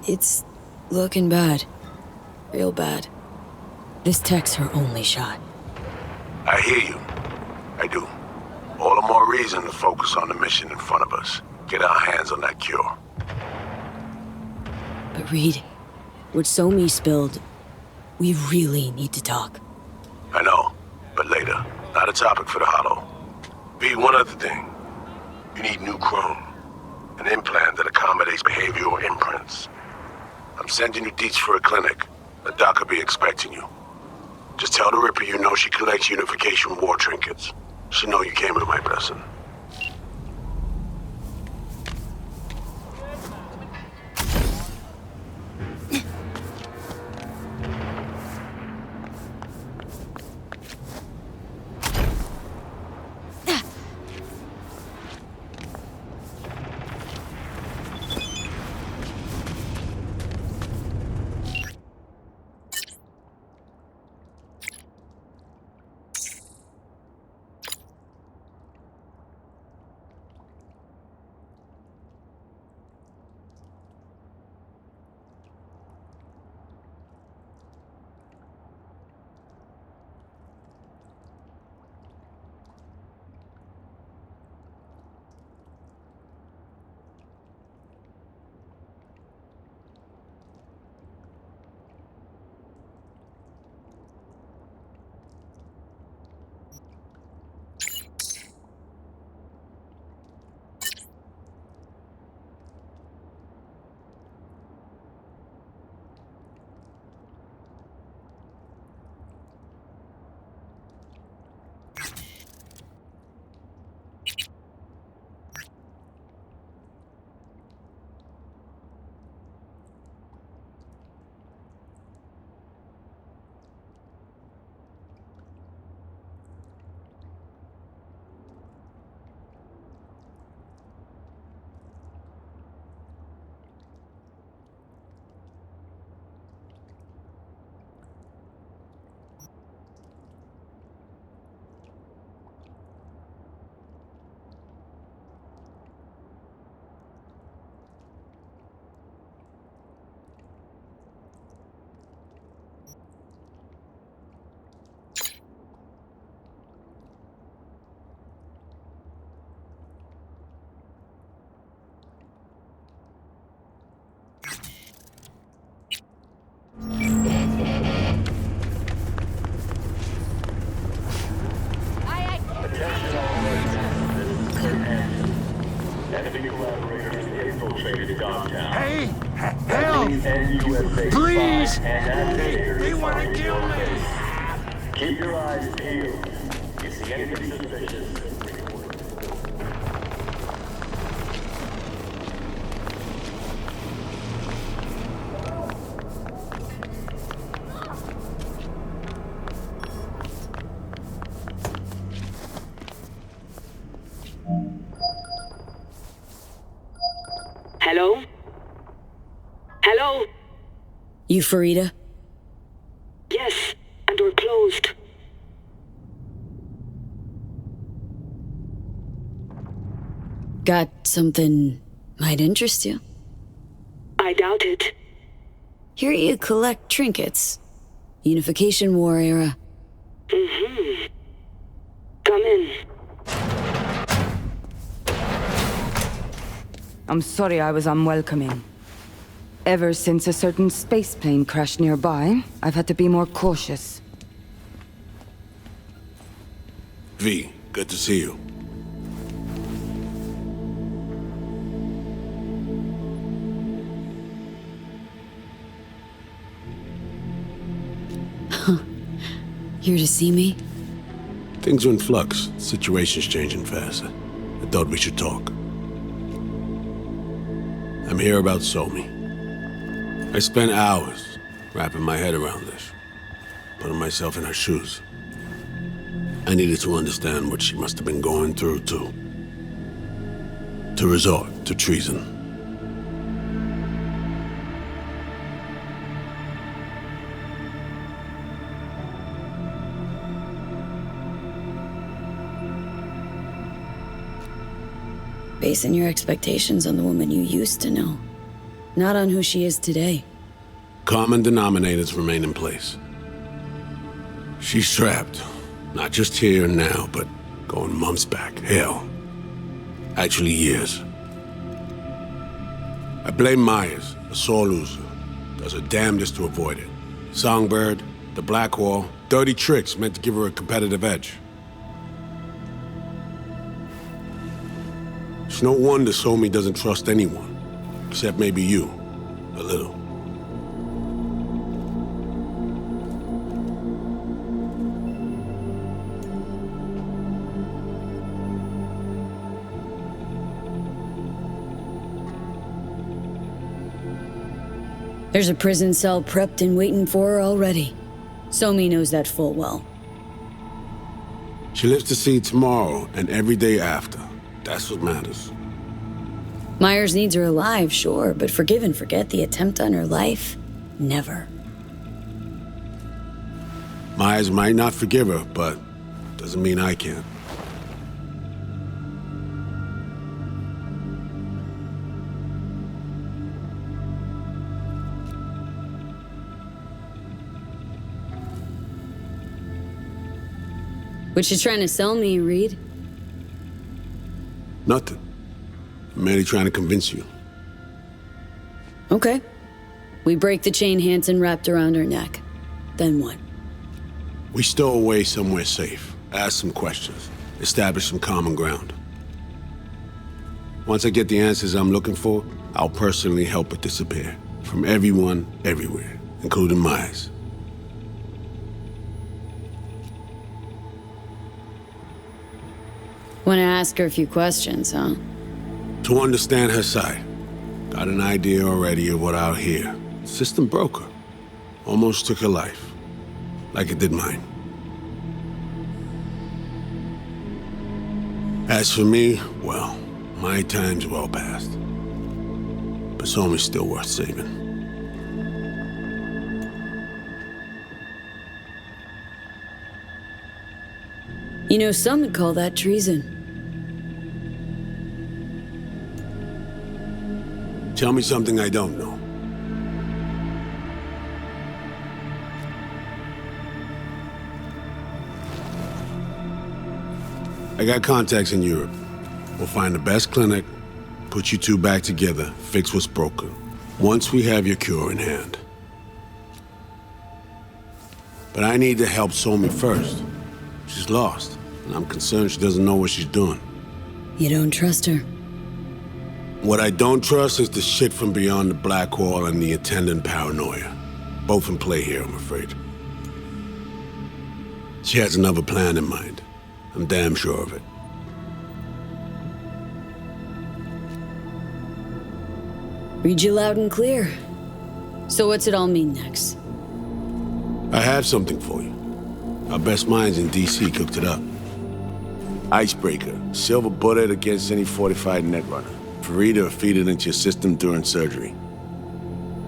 It's looking bad. Real bad. This tech's her only shot. I hear you. I do. All the more reason to focus on the mission in front of us. Get our hands on that cure. But Reed, what Somi spilled, we really need to talk. I know, but later. Not a topic for the Hollow. V, one other thing. You need new chrome. An implant that accommodates behavioral imprints. I'm sending you deets for a clinic. The doc will be expecting you. Just tell the Ripper you know she collects unification war trinkets. She know you came with my blessing. Hey! Help! Please! They want to kill me! Keep your eyes peeled. You see anything suspicious? Hello? Hello? You Farida? Yes, and we're closed. Got something might interest you? I doubt it. Here you collect trinkets. Unification War era. Mm-hmm. Come in. I'm sorry I was unwelcoming. Ever since a certain space plane crashed nearby, I've had to be more cautious. V, good to see you. Here to see me? Things are in flux. Situation's changing fast. I thought we should talk. I'm here about Somi. I spent hours wrapping my head around this, putting myself in her shoes. I needed to understand what she must have been going through to resort to treason. Basing your expectations on the woman you used to know, not on who she is today. Common denominators remain in place. She's trapped, not just here and now, but going months back. Hell, actually years. I blame Myers, a sore loser. Does her damnedest to avoid it. Songbird, the Blackwall, dirty tricks meant to give her a competitive edge. It's no wonder Somi doesn't trust anyone, except maybe you, a little. There's a prison cell prepped and waiting for her already. Somi knows that full well. She lives to see tomorrow and every day after. That's what matters. Myers needs her alive, sure, but forgive and forget the attempt on her life? Never. Myers might not forgive her, but doesn't mean I can. What you trying to sell me, Reed? Nothing. I'm merely trying to convince you. Okay. We break the chain Hansen wrapped around her neck. Then what? We stow away somewhere safe, ask some questions, establish some common ground. Once I get the answers I'm looking for, I'll personally help it disappear. From everyone, everywhere, including Myers. Want to ask her a few questions, huh? To understand her side. Got an idea already of what I'll hear. System broke her. Almost took her life. Like it did mine. As for me, well, my time's well past. But Somi's still worth saving. You know, some would call that treason. Tell me something I don't know. I got contacts in Europe. We'll find the best clinic, put you two back together, fix what's broken. Once we have your cure in hand. But I need to help Somi first. She's lost, and I'm concerned she doesn't know what she's doing. You don't trust her? What I don't trust is the shit from beyond the Blackwall and the attendant paranoia. Both in play here, I'm afraid. She has another plan in mind. I'm damn sure of it. Read you loud and clear. So what's it all mean next? I have something for you. Our best minds in DC cooked it up. Icebreaker. Silver bullet against any fortified netrunner. Free to feed it into your system during surgery.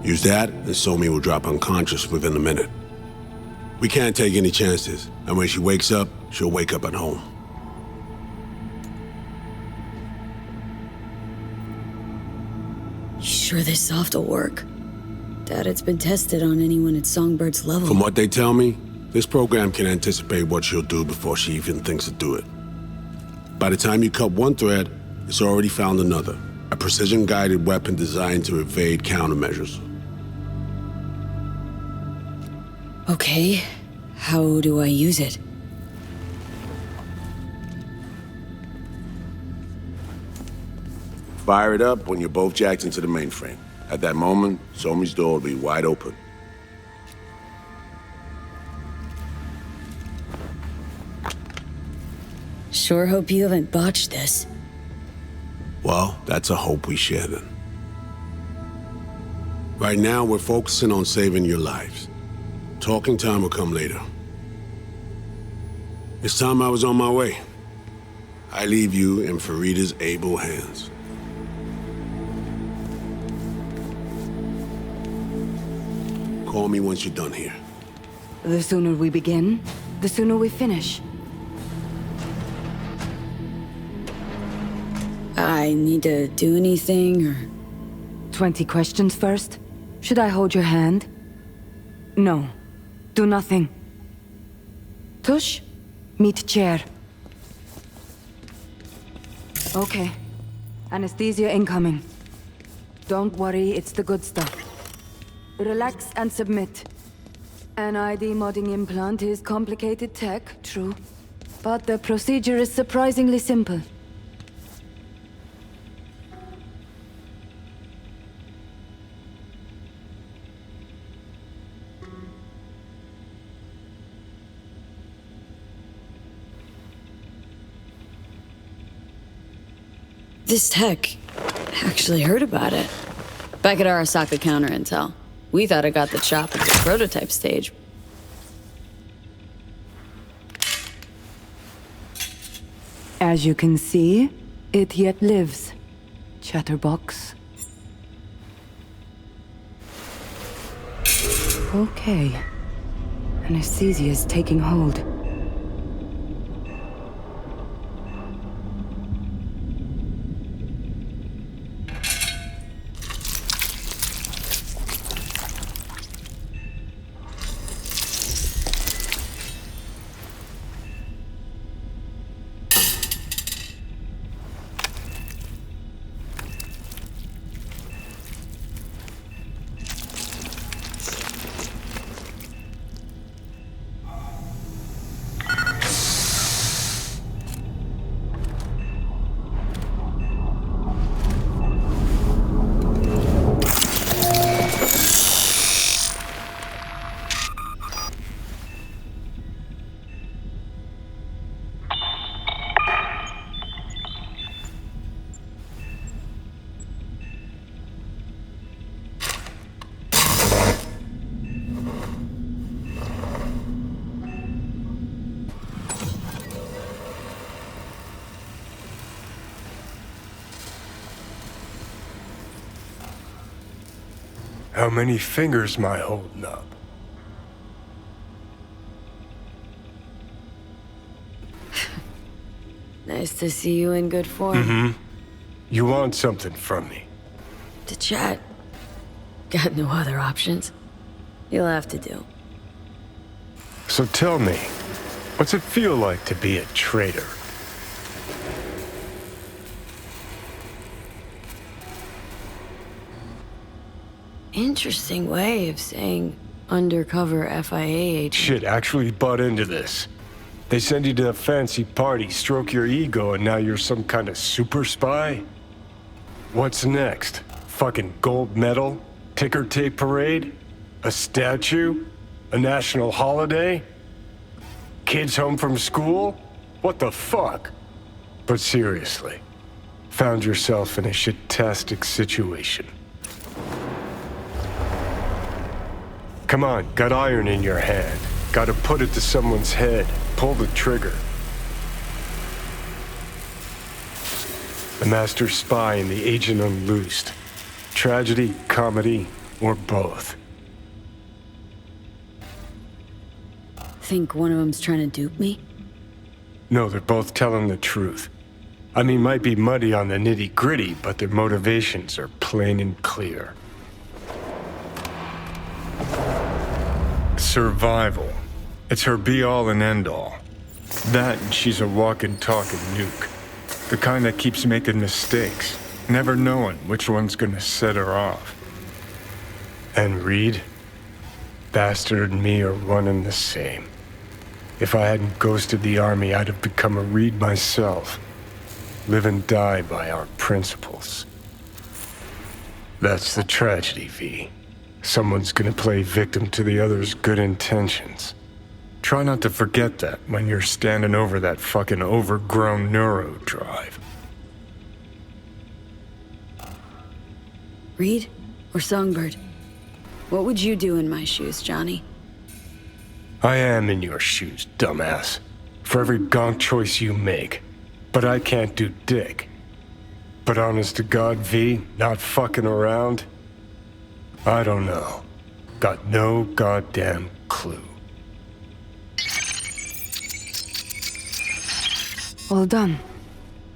Use that, and Somi will drop unconscious within a minute. We can't take any chances, and when she wakes up, she'll wake up at home. You sure this soft will work. Doubt it's been tested on anyone at Songbird's level. From what they tell me, this program can anticipate what she'll do before she even thinks to do it. By the time you cut one thread, it's already found another. A precision-guided weapon designed to evade countermeasures. Okay, how do I use it? Fire it up when you're both jacked into the mainframe. At that moment, Somi's door will be wide open. Sure hope you haven't botched this. Well, that's a hope we share then. Right now, we're focusing on saving your lives. Talking time will come later. It's time I was on my way. I leave you in Farida's able hands. Call me once you're done here. The sooner we begin, the sooner we finish. I need to do anything, or... 20 questions first? Should I hold your hand? No. Do nothing. Tush, meet chair. Okay. Anesthesia incoming. Don't worry, it's the good stuff. Relax and submit. An ID modding implant is complicated tech, true. But the procedure is surprisingly simple. This tech actually heard about it. Back at Arasaka Counter Intel. We thought it got the chop at the prototype stage. As you can see, it yet lives. Chatterbox. Okay. Anesthesia is taking hold. How many fingers am I holding up? Nice to see you in good form. Mm-hmm. You want something from me? To chat. Got no other options. You'll have to do. So tell me, what's it feel like to be a traitor? Interesting way of saying undercover FIA agent. Shit, actually butt into this. They send you to a fancy party, stroke your ego, and now you're some kind of super spy? What's next? Fucking gold medal? Ticker tape parade? A statue? A national holiday? Kids home from school? What the fuck? But seriously, found yourself in a shit-tastic situation. Come on, got iron in your hand. Gotta put it to someone's head. Pull the trigger. The master spy and the agent unloosed. Tragedy, comedy, or both. Think one of them's trying to dupe me? No, they're both telling the truth. I mean, might be muddy on the nitty-gritty, but their motivations are plain and clear. Survival. It's her be-all and end-all. That and she's a walking, talking nuke. The kind that keeps making mistakes, never knowing which one's gonna set her off. And Reed? Bastard and me are one and the same. If I hadn't ghosted the army, I'd have become a Reed myself. Live and die by our principles. That's the tragedy, V. Someone's gonna play victim to the other's good intentions. Try not to forget that when you're standing over that fucking overgrown neuro drive. Reed or Songbird? What would you do in my shoes, Johnny? I am in your shoes, dumbass. For every gonk choice you make. But I can't do dick. But honest to God, V, not fucking around? I don't know. Got no goddamn clue. All done.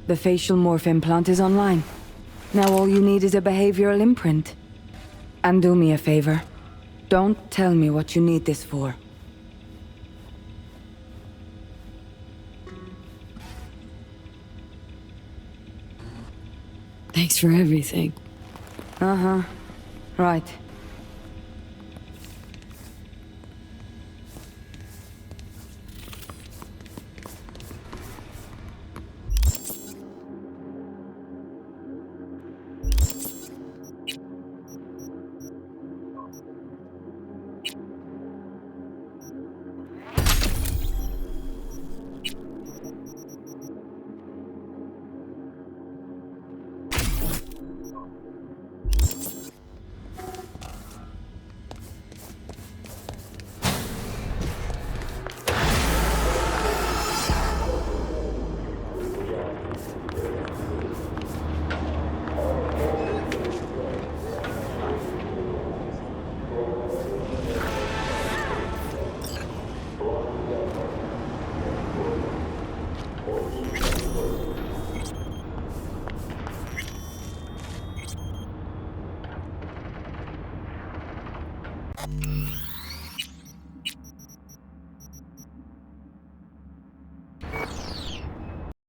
The facial morph implant is online. Now all you need is a behavioral imprint. And do me a favor. Don't tell me what you need this for. Thanks for everything. Uh-huh. Right.